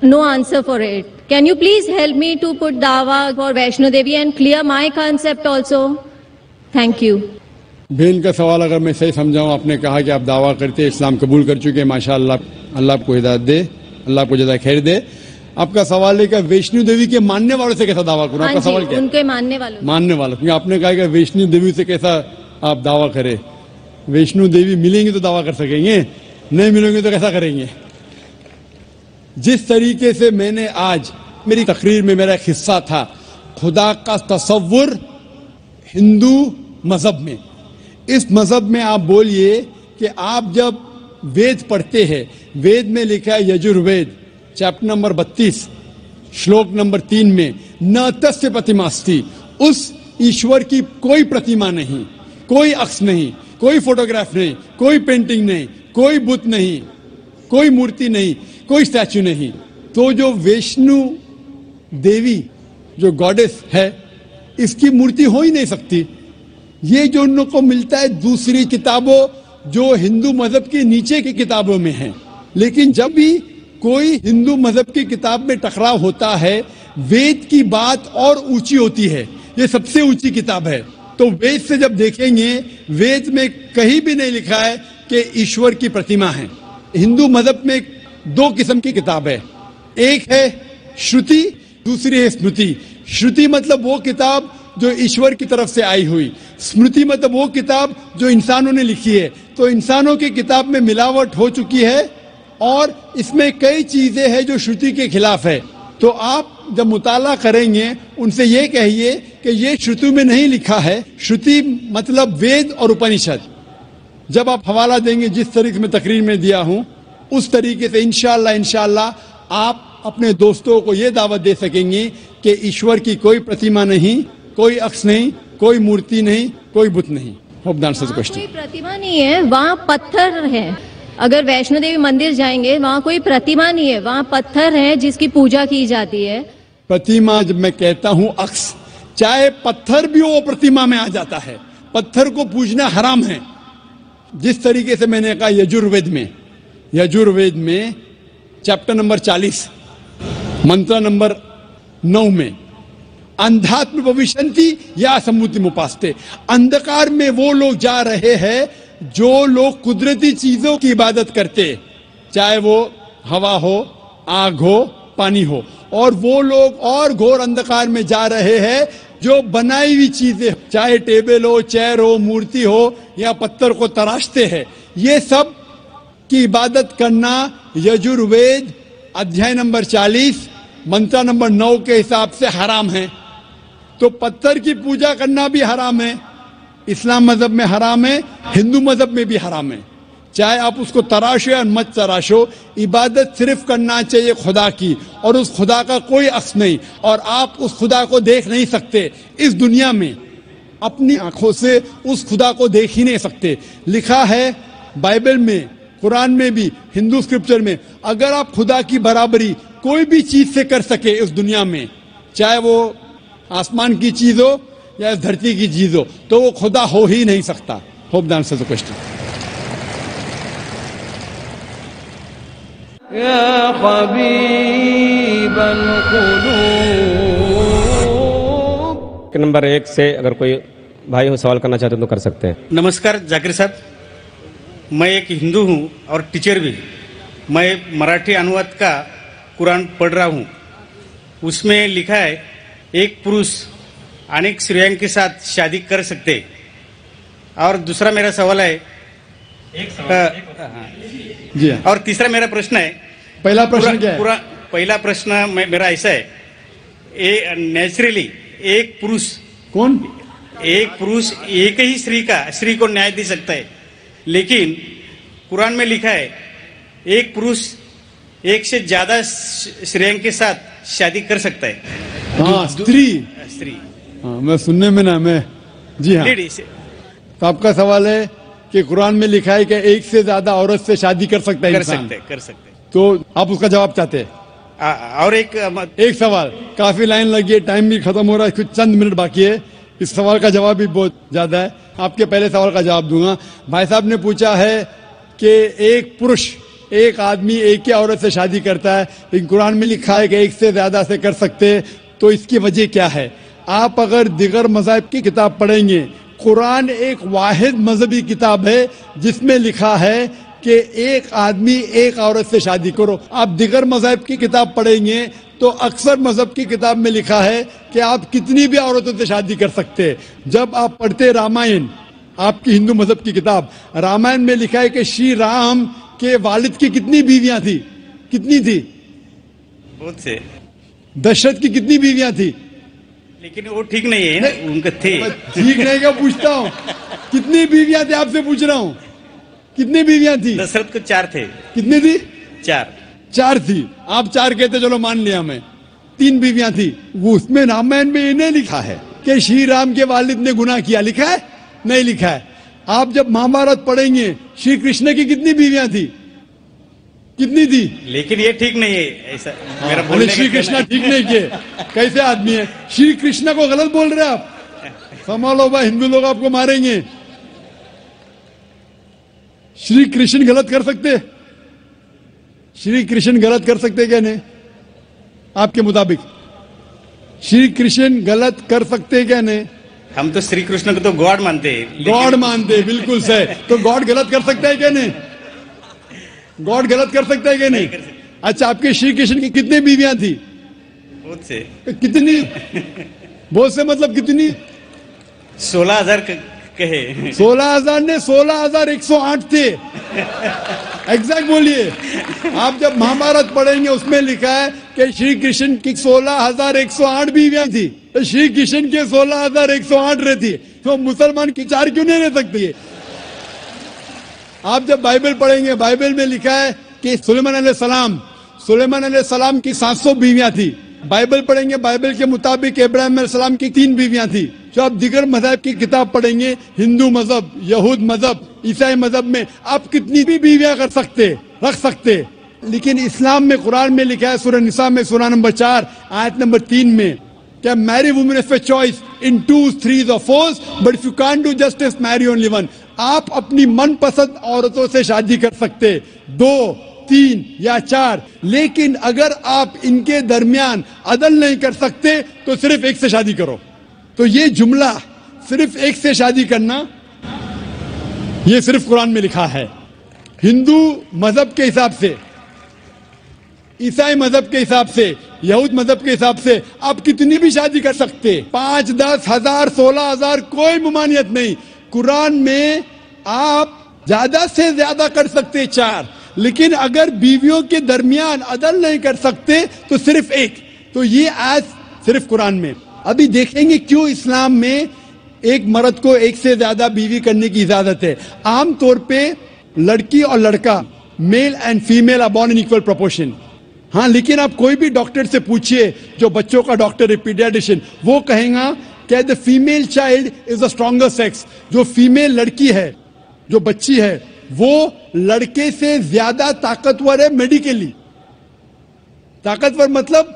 no answer for it. Can you please help me to put dawa for Vaishno Devi and clear my concept also? Thank you. بہن کا سوال اگر میں صحیح سمجھاؤں، آپ نے کہا کہ آپ دعویٰ کرتے اسلام قبول کر چکے، ماشاء اللہ، اللہ آپ کو ہدایت دے، اللہ آپ کو جزائے خیر دے. آپ کا سوال ہے کہ ویشنو دیوی کے ماننے والوں سے کیسا دعویٰ کروں؟ آپ کا سوال کیا ہے؟ ان کے ماننے والوں ماننے والوں، کیونکہ آپ نے کہا کہ ویشنو دیوی سے کیسا آپ دعویٰ کریں؟ ویشنو دیوی ملیں گے تو دعویٰ کر سکیں گے، نہیں ملیں گے تو کیسا کریں گے؟ جس طریقے سے میں نے آج میری تقریر میں میرا ایک حصہ تھا خدا کا تصور ہندو مذہب میں، اس مذہب میں آپ بولیے کہ آپ جب وید پڑھتے ہیں، وید میں لکھا ہے یجروید چیپٹر نمبر 32 شلوک نمبر 3 میں نہ تسیہ پرتیماستی، اس ایشور کی کوئی پرتیما نہیں، کوئی عکس نہیں، کوئی فوٹوگراف نہیں، کوئی پینٹنگ نہیں، کوئی بت نہیں، کوئی مورتی نہیں، کوئی اسٹیچو نہیں. تو جو ویشنو دیوی جو گاڈس ہے اس کی مورتی ہو ہی نہیں سکتی. یہ جو ان کو ملتا ہے دوسری کتابوں جو ہندو مذہب کے نیچے کی کتابوں میں ہیں. لیکن جب بھی کوئی ہندو مذہب کی کتاب میں ٹکراؤ ہوتا ہے وید کی بات اور اونچی ہوتی ہے، یہ سب سے اونچی کتاب ہے. تو وید سے جب دیکھیں گے وید میں کہیں بھی نہیں لکھا ہے کہ ایشور کی پرتیما ہے. ہندو مذہب میں دو قسم کی کتاب ہے، ایک ہے شروتی، دوسری ہے اسمرتی. شروتی مطلب وہ کتاب جو ایشور کی طرف سے آئی ہوئی، اسمرتی مطلب وہ کتاب جو انسانوں نے لکھی ہے. تو انسانوں کی کتاب میں ملاوٹ ہو چکی ہے اور اس میں کئی چیزیں ہیں جو شروتی کے خلاف ہے. تو آپ جب مطالعہ کریں گے ان سے یہ کہیے کہ یہ شروتی میں نہیں لکھا ہے. شروتی مطلب وید اور اپنشد. جب آپ حوالہ دیں گے جس طریقے میں تقریر میں دیا ہوں اس طریقے سے انشاءاللہ آپ اپنے دوستوں کو یہ دعوت دے سکیں گے کہ ایشور کی کوئی پرتیما نہیں، کوئی عکس نہیں، کوئی مورتی نہیں، کوئی بت نہیں. Hope the answers the question. کوئی پرتیما نہیں ہے، وہاں پتھر ہے. اگر ویشنو دیوی مندر جائیں گے وہاں کوئی پرتیما نہیں ہے، وہاں پتھر ہے جس کی پوجا کی جاتی ہے. پرتیما جب میں کہتا ہوں عکس، چاہے پتھر بھی وہ پرتیما میں آ جاتا ہے. پتھر کو پوجنا حرام ہے. جس طریقے سے میں نے کہا یجروید میں چیپٹر نمبر 40 منتر نمبر 9 میں اندھاتم بھوشنتی یا سموتی مپاستے، اندھکار میں وہ لوگ جا رہے ہیں جو لوگ قدرتی چیزوں کی عبادت کرتے، چاہے وہ ہوا ہو، آگ ہو، پانی ہو. اور وہ لوگ اور گھور اندھکار میں جا رہے ہیں جو بنائی ہوئی چیزیں، چاہے ٹیبل ہو، چیئر ہو، مورتی ہو یا پتھر کو تراشتے ہیں، یہ سب کی عبادت کرنا یجروید ادھیائے نمبر 40 منتر نمبر 9 کے حساب سے حرام ہے. تو پتھر کی پوجا کرنا بھی حرام ہے. اسلام مذہب میں حرام ہے، ہندو مذہب میں بھی حرام ہے. چاہے آپ اس کو تراشو یا مت تراشو، عبادت صرف کرنا چاہیے خدا کی، اور اس خدا کا کوئی عکس نہیں، اور آپ اس خدا کو دیکھ نہیں سکتے اس دنیا میں. اپنی آنکھوں سے اس خدا کو دیکھ ہی نہیں سکتے. لکھا ہے بائبل میں، قرآن میں بھی، ہندو اسکرپچر میں، اگر آپ خدا کی برابری کوئی بھی چیز سے کر سکے اس دنیا میں، چاہے وہ آسمان کی چیز ہو یا اس دھرتی کی چیز ہو، تو وہ خدا ہو ہی نہیں سکتا. Hope the answers the question. يا حبيب القلوب. نمبر 1 سے اگر کوئی بھائی ہو سوال کرنا چاہتے ہیں تو کر سکتے ہیں. نمسکار جاکر صاحب، میں ایک ہندو ہوں اور ٹیچر بھی. میں مراٹھی انواد کا قرآن پڑھ رہا ہوں. اس میں لکھا ہے ایک پروش انیک اسٹریوں کے ساتھ شادی کر سکتے. اور دوسرا میرا سوال ہے جی ہاں. اور تیسرا میرا پرشن ہے، پہلا پرشن کیا ہے؟ پہلا پرشن میرا ایسا ہے، نیچرلی ایک پروش ایک ہی اسٹری کو نیائے دے سکتا ہے، لیکن قرآن میں لکھا ہے ایک پروش ایک سے زیادہ اسٹریوں کے ساتھ شادی کر سکتا ہے. ہاں استری، میں سننے میں نا میں جی ہاں. تو آپ کا سوال ہے کہ قرآن میں لکھا ہے کہ ایک سے زیادہ عورت سے شادی کر سکتا ہے انسان. کر سکتے. تو آپ اس کا جواب چاہتے ہیں؟ اور ایک سوال، کافی لائن لگی ہے، ٹائم بھی ختم ہو رہا ہے، کچھ چند منٹ باقی ہے. اس سوال کا جواب بھی بہت زیادہ ہے. آپ کے پہلے سوال کا جواب دوں گا. بھائی صاحب نے پوچھا ہے کہ ایک پروش، ایک آدمی ایک ہی عورت سے شادی کرتا ہے، لیکن قرآن میں لکھا ہے کہ ایک سے زیادہ سے کر سکتے، تو اس کی وجہ کیا ہے؟ آپ اگر دیگر مذاہب کی کتاب پڑھیں گے، قرآن ایک واحد مذہبی کتاب ہے جس میں لکھا ہے کہ ایک آدمی ایک عورت سے شادی کرو. آپ دیگر مذہب کی کتاب پڑھیں گے تو اکثر مذہب کی کتاب میں لکھا ہے کہ آپ کتنی بھی عورتوں سے شادی کر سکتے. جب آپ پڑھتے رامائن، آپ کی ہندو مذہب کی کتاب رامائن میں لکھا ہے کہ شری رام کے والد کی کتنی بیویاں تھی؟ کتنی تھی؟ بہت سے. دشرت کی کتنی بیویاں تھی؟ لیکن وہ ٹھیک نہیں ہے نا، ان کا تھے. ٹھیک نہیں کیا پوچھتا ہوں؟ کتنی بیویاں تھی آپ سے پوچھ رہا ہوں. کتنی بیویاں تھی؟ دشرت کو 4 تھے. کتنی تھی؟ 4 تھی. آپ 4 کہتے، چلو مان لیا میں. 3 بیویاں تھی. وہ اس میں رامائن میں انہیں لکھا ہے کہ شری رام کے والد نے گناہ کیا. لکھا ہے؟ نہیں لکھا ہے. آپ جب مہابھارت پڑھیں گے شری کرشن کی کتنی بیویاں تھی؟ کتنی تھی؟ لیکن یہ ٹھیک نہیں ہے ایسا میرا ارے بولنے شری کا. کرشن ٹھیک نہیں کیے. کیسے آدمی ہے؟ شری کرشن کو غلط بول رہے آپ. سنبھالو بھائی، ہندو لوگ آپ کو ماریں گے. شری کرشن غلط کر سکتے؟ شری کرشن غلط کر سکتے کیا نہیں؟ آپ کے مطابق شری کرشن غلط کر سکتے کیا نہیں؟ ہم تو شری کرشن کو تو گاڈ مانتے ہیں. گاڈ مانتے، بالکل صحیح. تو گاڈ غلط کر سکتا ہے کیا نہیں؟ گاڈ غلط کر سکتا ہے کیا نہیں؟ اچھا، آپ کے شری کرشن کی کتنی بیویاں تھی؟ بہت سے. کتنی؟ بہت سے مطلب کتنی؟ 16,000 کہے. 16,000 نے 16,108 تھے. ایگزیکٹ بولیے. آپ جب مہابھارت پڑھیں گے اس میں لکھا ہے کہ شری کرشن کی 16,108 بیویاں تھی. شری کرشن کے 16,108 رہتی. تو مسلمان کی 4 کیوں نہیں رہ سکتی؟ آپ جب بائبل پڑھیں گے، بائبل میں لکھا ہے کہ سلیمان علیہ السلام کی 700 بیویاں تھی. بائبل پڑھیں گے، بائبل کے مطابق ابراہیم علیہ السلام کی 3 بیویاں تھی. جو آپ دیگر مذہب کی کتاب پڑھیں گے، ہندو مذہب، یہود مذہب، عیسائی مذہب میں آپ کتنی بھی بیویاں رکھ سکتے. لیکن اسلام میں، قرآن میں لکھا ہے سورہ نساء میں سورہ نمبر 4 آیت نمبر 3 میں کہ میری woman of a choice in 2, 3 or 4 but if you can't do justice میری اونلی ون. آپ اپنی من پسند عورتوں سے شادی کر سکتے، 2, 3 یا 4. لیکن اگر آپ ان کے درمیان عدل نہیں کر سکتے تو صرف ایک سے شادی کرو. تو یہ جملہ صرف ایک سے شادی کرنا، یہ صرف قرآن میں لکھا ہے. ہندو مذہب کے حساب سے، عیسائی مذہب کے حساب سے، یہود مذہب کے حساب سے آپ کتنی بھی شادی کر سکتے. 5, 10, 1000, 16,000 کوئی ممانعت نہیں. قرآن میں آپ زیادہ سے زیادہ کر سکتے 4. لیکن اگر بیویوں کے درمیان عدل نہیں کر سکتے تو صرف ایک. تو یہ آیت صرف قرآن میں. ابھی دیکھیں گے کیوں اسلام میں ایک مرد کو ایک سے زیادہ بیوی کرنے کی اجازت ہے. عام طور پہ لڑکی اور لڑکا، male and female are born in equal proportion. ہاں، لیکن آپ کوئی بھی ڈاکٹر سے پوچھئے، جو بچوں کا ڈاکٹر ہے، پیڈیاٹریشین، وہ کہیں گا کہ the female child is the stronger sex. جو فیمیل لڑکی ہے، جو بچی ہے، وہ لڑکے سے زیادہ طاقتور ہے میڈیکلی. طاقتور مطلب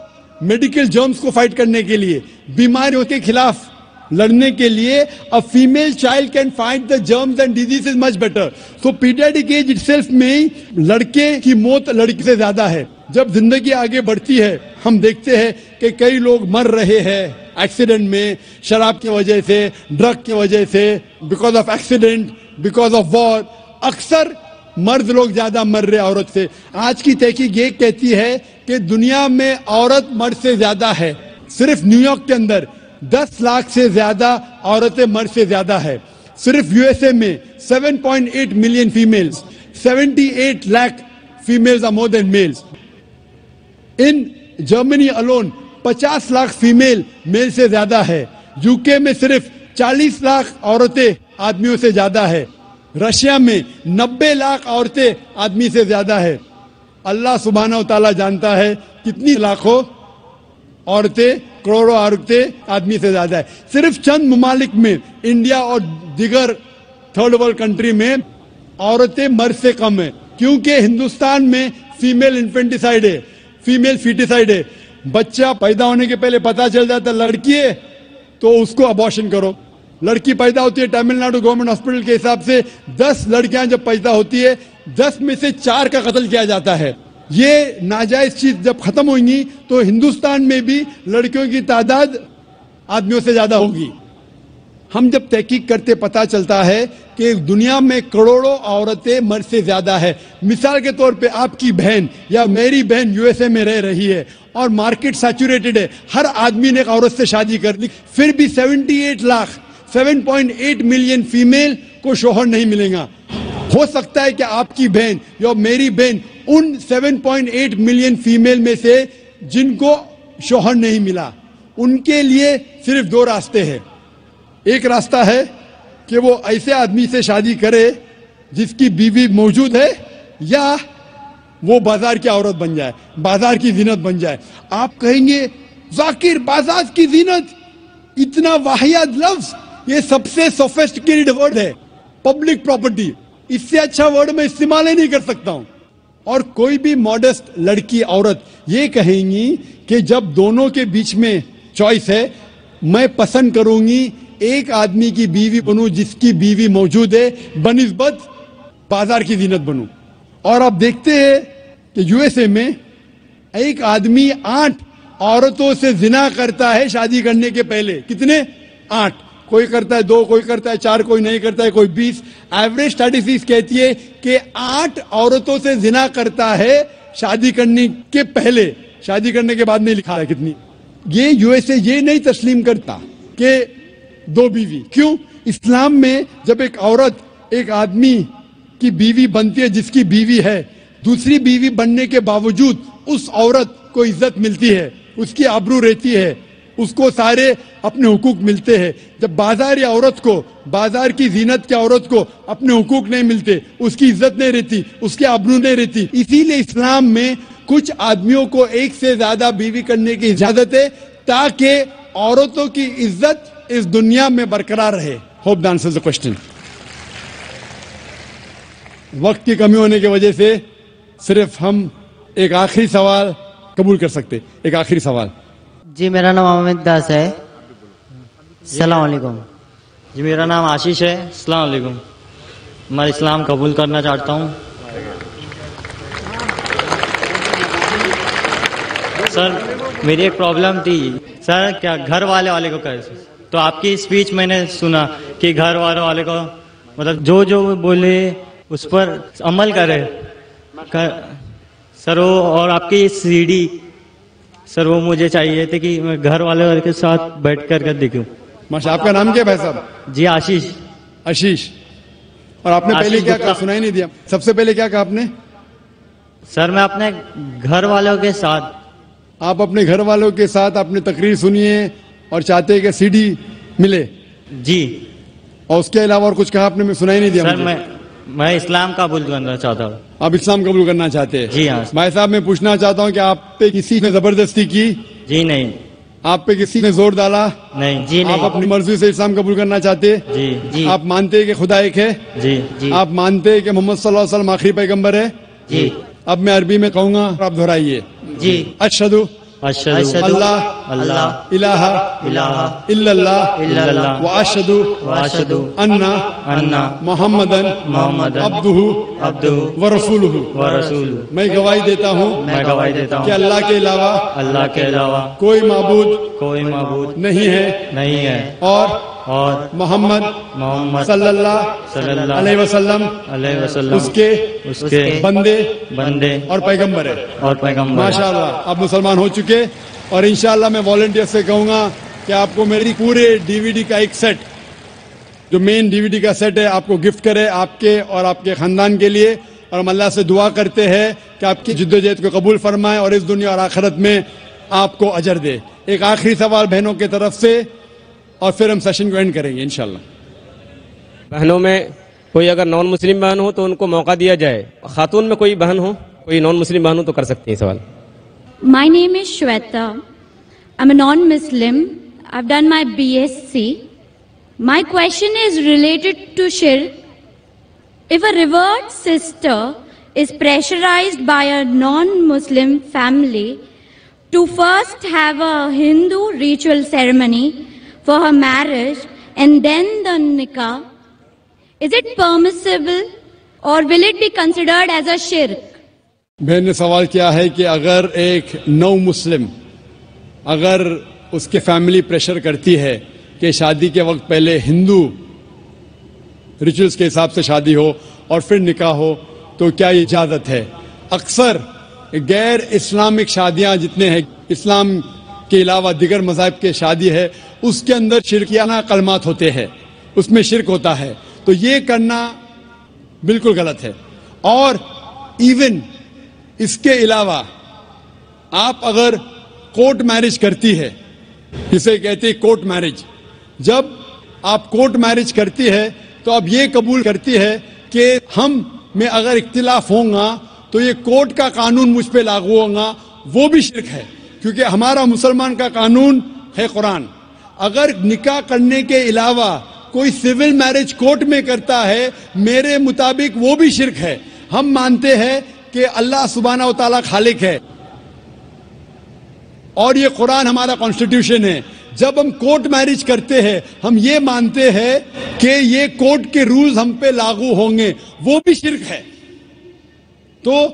میڈیکل جرمز کو فائٹ کرنے کے لیے، بیماریوں کے خلاف لڑنے کے لیے. a female child can fight the germs and diseases much better. so pediatric age itself میں لڑکے کی موت لڑکی سے زیادہ ہے. جب زندگی آگے بڑھتی ہے ہم دیکھتے ہیں کہ کئی لوگ مر رہے ہیں ایکسیڈنٹ میں، شراب کی وجہ سے، ڈرگ کی وجہ سے، because of accident, because of war. اکثر مرد لوگ زیادہ مر رہے عورت سے. آج کی تحقیق یہ کہتی ہے کہ دنیا میں عورت مرد سے زیادہ ہے. صرف نیو یارک کے اندر 10 لاکھ سے زیادہ عورتیں مرد سے زیادہ ہے. صرف یو ایس اے میں 7.8 million females, 78 lakh females are more than males. In Germany alone 50 lakh female male سے زیادہ ہے. یو کے میں صرف 40 لاکھ عورتیں آدمیوں سے زیادہ ہے. رشیا میں 90 لاکھ عورتیں آدمی سے زیادہ ہے. اللہ سبحانہ و تعالیٰ جانتا ہے کتنی لاکھوں عورتیں، کروڑوں عورتیں آدمی سے زیادہ ہے. صرف چند ممالک میں، انڈیا اور دیگر تھرڈ ورلڈ کنٹری میں، عورتیں مرد سے کم ہیں. کیونکہ ہندوستان میں فیمیل انفینٹیسائڈ ہے، فیمیل فیٹیسائڈ ہے. بچہ پیدا ہونے کے پہلے پتا چل جاتا لڑکی ہے تو اس کو ابارشن کرو. لڑکی پیدا ہوتی ہے، تمل ناڈو گورنمنٹ ہاسپٹل کے حساب سے 10 لڑکیاں جب پیدا ہوتی ہے 10 میں سے 4 کا قتل کیا جاتا ہے. یہ ناجائز چیز جب ختم ہوئیں گی تو ہندوستان میں بھی لڑکیوں کی تعداد آدمیوں سے زیادہ ہوگی. ہم جب تحقیق کرتے پتہ چلتا ہے کہ دنیا میں کروڑوں عورتیں مرد سے زیادہ ہے. مثال کے طور پہ آپ کی بہن یا میری بہن یو ایس اے میں رہ رہی ہے اور مارکیٹ سیچوریٹڈ ہے, ہر آدمی نے ایک عورت سے شادی کر لی, پھر بھی 78 لاکھ 7.8 ملین فیمیل کو شوہر نہیں ملے گا. ہو سکتا ہے کہ آپ کی بہن یا میری بہن ان 7.8 ملین فیمیل میں سے جن کو شوہر نہیں ملا, ان کے لیے صرف 2 راستے ہیں. ایک راستہ ہے کہ وہ ایسے آدمی سے شادی کرے جس کی بیوی موجود ہے, یا وہ بازار کی عورت بن جائے, بازار کی زینت بن جائے. آپ کہیں گے ذاکر بازار کی زینت, اتنا واحد لفظ, یہ سب سے سوفسٹیکیٹڈ ورڈ ہے, پبلک پراپرٹی, اس سے اچھا ورڈ میں استعمال ہی نہیں کر سکتا ہوں. اور کوئی بھی ماڈسٹ لڑکی عورت یہ کہیں گی کہ جب دونوں کے بیچ میں چوائس ہے, میں پسند کروں گی ایک آدمی کی بیوی بنوں جس کی بیوی موجود ہے بنسبت بازار کی زینت بنوں. اور آپ دیکھتے ہیں کہ یو ایس اے میں ایک آدمی 8 عورتوں سے زنا کرتا ہے شادی کرنے کے پہلے. کتنے؟ 8. کوئی کرتا ہے 2, کوئی کرتا ہے 4, کوئی نہیں کرتا ہے, کوئی 20. ایوریج اسٹیٹسٹکس کہتی ہے کہ 8 عورتوں سے زنا کرتا ہے شادی کرنے کے پہلے, شادی کرنے کے بعد نہیں لکھا ہے کتنی. یہ یو ایس اے یہ نہیں تسلیم کرتا کہ 2 بیوی. کیوں؟ اسلام میں جب ایک عورت ایک آدمی کی بیوی بنتی ہے جس کی بیوی ہے, دوسری بیوی بننے کے باوجود اس عورت کو عزت ملتی ہے, اس کی آبرو رہتی ہے, اس کو سارے اپنے حقوق ملتے ہیں. جب بازاری عورت کو, بازار کی زینت کی عورت کو اپنے حقوق نہیں ملتے, اس کی عزت نہیں رہتی, اس کی آبرو نہیں رہتی. اسی لیے اسلام میں کچھ آدمیوں کو ایک سے زیادہ بیوی کرنے کی اجازت ہے تاکہ عورتوں کی عزت اس دنیا میں برقرار رہے. Hope the answers the question. وقت کی کمی ہونے کی وجہ سے صرف ہم ایک آخری سوال قبول کر سکتے. ایک آخری سوال. جی میرا نام احمد داس ہے. السلام علیکم. جی میرا نام آشیش ہے. السلام علیکم. میں اسلام قبول کرنا چاہتا ہوں. سر میری ایک پرابلم تھی سر, کیا گھر والے کو کیسے, تو آپ کی اسپیچ میں نے سنا کہ گھر والے کو مطلب جو بولے اس پر عمل کرے سر. وہ اور آپ کی سی ڈی سر وہ مجھے چاہیے تھے کہ میں گھر والے کے ساتھ بیٹھ کر دیکھوں. ماشاء آپ کا نام کیا ہے بھائی صاحب؟ جی آشیش. آشیش. اور آپ نے پہلے کیا کہا, سنا ہی نہیں دیا. سب سے پہلے کیا کہا آپ نے؟ سر میں اپنے گھر والوں کے ساتھ. آپ اپنے گھر والوں کے ساتھ اپنی تقریر سنیے اور چاہتے ہیں کہ سی ڈی ملے. جی. اور اس کے علاوہ اور کچھ کہا آپ نے؟ میں سنا ہی نہیں دیا. سر میں اسلام قبول کرنا چاہتا ہوں. آپ اسلام قبول کرنا چاہتے ہیں؟ جی ہاں. بھائی صاحب میں پوچھنا چاہتا ہوں کہ آپ پہ کسی نے زبردستی کی؟ جی نہیں. آپ پہ کسی نے زور ڈالا؟ نہیں. جی نہیں. آپ اپنی مرضی سے اسلام قبول کرنا چاہتے؟ جی. جی. آپ مانتے ہیں کہ خدا ایک ہے؟ جی. جی. آپ مانتے ہیں کہ محمد صلی اللہ علیہ وسلم آخری پیغمبر ہے؟ جی. اب میں عربی میں کہوں گا, آپ دہرائیے. جی. اشہدو اشہدو اللہ اللہ الہ الا اللہ واشہدو ان محمدن عبدہ ورسولہ. میں گواہی دیتا ہوں کہ اللہ کے علاوہ کوئی معبود نہیں ہے اور محمد صلی اللہ علیہ وسلم اس کے بندے اور پیغمبر ہے. ماشاءاللہ آپ مسلمان ہو چکے. اور انشاءاللہ میں والنٹیئر سے کہوں گا کہ آپ کو میری پورے ڈی وی ڈی کا ایک سیٹ, جو مین ڈی وی ڈی کا سیٹ ہے, آپ کو گفٹ کرے آپ کے اور آپ کے خاندان کے لیے. اور ہم اللہ سے دعا کرتے ہیں کہ آپ کی جدوجہد کو قبول فرمائے اور اس دنیا اور آخرت میں آپ کو اجر دے. ایک آخری سوال بہنوں کی طرف سے اور پھر ہم سیشن کو اینڈ کریں گے انشاءاللہ. بہنوں میں کوئی اگر نان مسلم بہن ہو تو ان کو موقع دیا جائے. خاتون میں کوئی بہن ہو, کوئی نان مسلم بہن ہو تو کر سکتے ہیں سوال. My name is Shweta. I'm a non-Muslim. I've done my BSc. My question is related to shirk. If a revered sister is pressurized by a non-Muslim family to first have a Hindu ritual ceremony for her marriage and then the nikah, is it permissible or will it be considered as a shirk? بہن نے سوال کیا ہے کہ اگر ایک نو مسلم, اگر اس کے فیملی پریشر کرتی ہے کہ شادی کے وقت پہلے ہندو ریچولز کے حساب سے شادی ہو اور پھر نکاح ہو تو کیا یہ اجازت ہے؟ اکثر غیر اسلامک شادیاں جتنے ہیں، اسلام کے علاوہ دیگر مذاہب کے شادی ہے، اس کے اندر شرکیانہ کلمات ہوتے ہیں، اس میں شرک ہوتا ہے، تو یہ کرنا بالکل غلط ہے۔ اور ایون اس کے علاوہ آپ اگر کورٹ میرج کرتی ہے، جسے کہتے ہیں کورٹ میرج، جب آپ کورٹ میرج کرتی ہے تو اب یہ قبول کرتی ہے کہ ہم میں اگر اختلاف ہوں گا تو یہ کورٹ کا قانون مجھ پہ لاگو ہوگا، وہ بھی شرک ہے، کیونکہ ہمارا مسلمان کا قانون ہے قرآن۔ اگر نکاح کرنے کے علاوہ کوئی سول میرج کورٹ میں کرتا ہے، میرے مطابق وہ بھی شرک ہے۔ ہم مانتے ہیں کہ اللہ سبحانہ و تعالیٰ خالق ہے اور یہ قرآن ہمارا کانسٹیٹیوشن ہے۔ جب ہم کورٹ میرج کرتے ہیں ہم یہ مانتے ہیں کہ یہ کورٹ کے رولز ہم پہ لاگو ہوں گے، وہ بھی شرک ہے۔ تو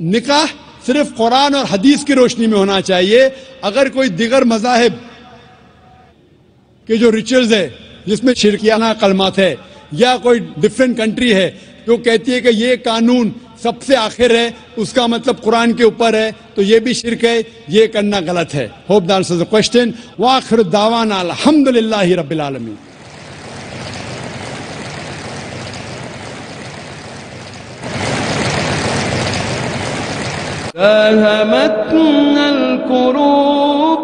نکاح صرف قرآن اور حدیث کی روشنی میں ہونا چاہیے۔ اگر کوئی دیگر مذاہب کے جو ریچولز ہے جس میں شرکیانہ کلمات ہے، یا کوئی ڈفرینٹ کنٹری ہے جو کہتی ہے کہ یہ قانون سب سے آخر ہے، اس کا مطلب قرآن کے اوپر ہے، تو یہ بھی شرک ہے، یہ کرنا غلط ہے۔ Hope that answers the question. وآخر دعوانا الحمدللہ رب العالمین۔ داهمتنا الكروب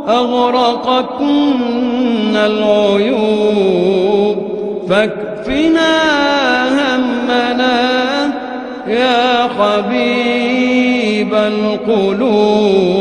أغرقتنا العيوب فاكفنا همنا يا حبيب القلوب